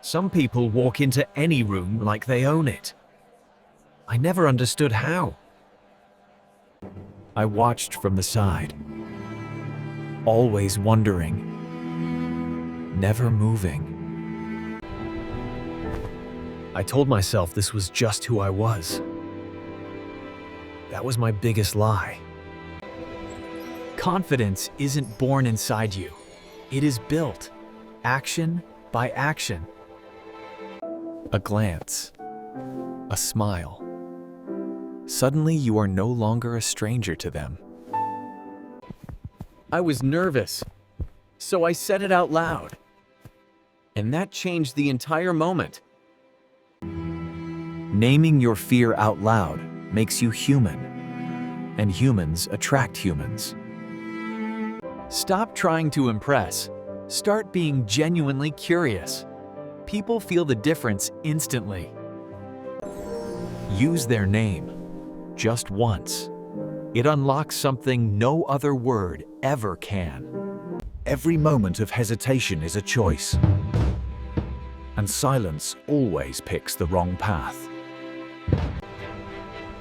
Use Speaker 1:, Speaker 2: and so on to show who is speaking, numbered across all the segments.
Speaker 1: Some people walk into any room like they own it. I never understood how. I watched from the side, always wondering, never moving. I told myself this was just who I was. That was my biggest lie. Confidence isn't born inside you. It is built, action by action. A glance, a smile. Suddenly you are no longer a stranger to them. I was nervous, so I said it out loud. And that changed the entire moment. Naming your fear out loud makes you human, and humans attract humans. Stop trying to impress. Start being genuinely curious. People feel the difference instantly. Use their name, just once. It unlocks something no other word ever can. Every moment of hesitation is a choice, and silence always picks the wrong path.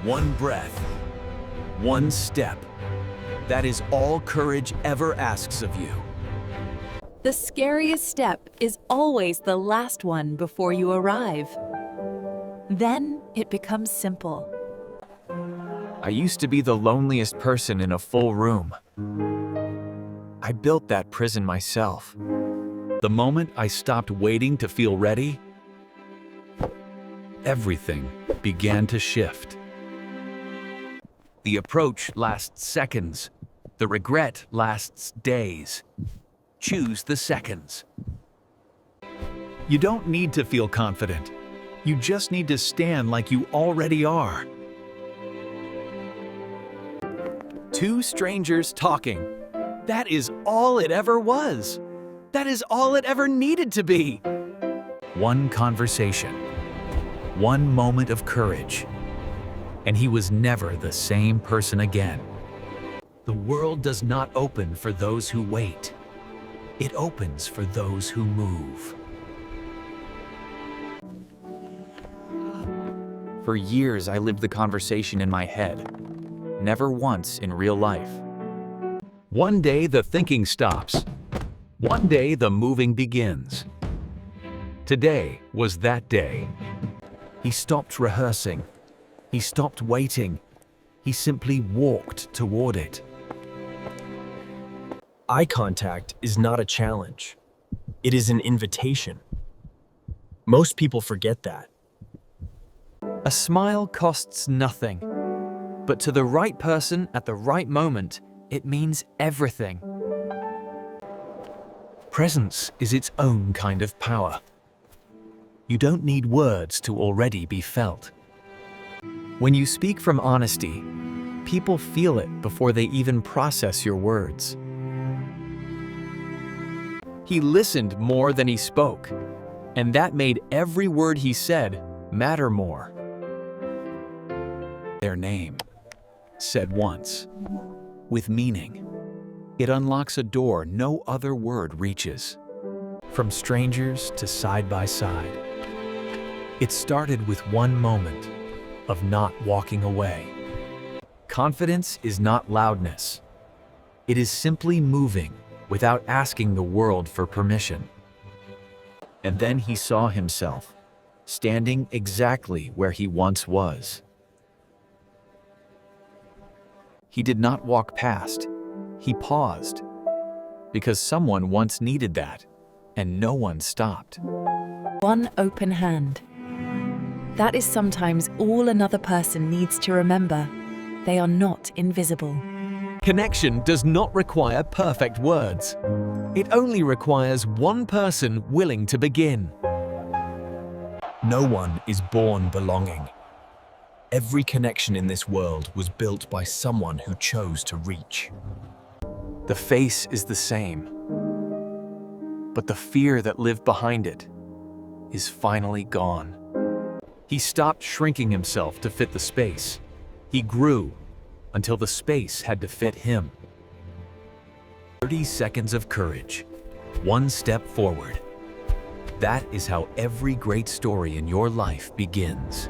Speaker 1: One breath, one step. That is all courage ever asks of you.
Speaker 2: The scariest step is always the last one before you arrive. Then it becomes simple.
Speaker 1: I used to be the loneliest person in a full room. I built that prison myself. The moment I stopped waiting to feel ready, everything began to shift. The approach lasts seconds. The regret lasts days. Choose the seconds. You don't need to feel confident. You just need to stand like you already are. Two strangers talking. That is all it ever was. That is all it ever needed to be. One conversation. One moment of courage. And he was never the same person again. The world does not open for those who wait. It opens for those who move. For years, I lived the conversation in my head, never once in real life. One day, the thinking stops. One day, the moving begins. Today was that day. He stopped rehearsing. He stopped waiting. He simply walked toward it.
Speaker 3: Eye contact is not a challenge. It is an invitation. Most people forget that.
Speaker 1: A smile costs nothing, but to the right person at the right moment, it means everything. Presence is its own kind of power. You don't need words to already be felt. When you speak from honesty, people feel it before they even process your words. He listened more than he spoke, and that made every word he said matter more. Their name, said once, with meaning. It unlocks a door no other word reaches. From strangers to side by side. It started with one moment of not walking away. Confidence is not loudness. It is simply moving without asking the world for permission. And then he saw himself, standing exactly where he once was. He did not walk past. He paused, because someone once needed that, and no one stopped.
Speaker 2: One open hand. That is sometimes all another person needs to remember. They are not invisible.
Speaker 1: Connection does not require perfect words. It only requires one person willing to begin.
Speaker 3: No one is born belonging. Every connection in this world was built by someone who chose to reach.
Speaker 1: The face is the same, but the fear that lived behind it is finally gone. He stopped shrinking himself to fit the space. He grew until the space had to fit him. 30 seconds of courage, one step forward. That is how every great story in your life begins.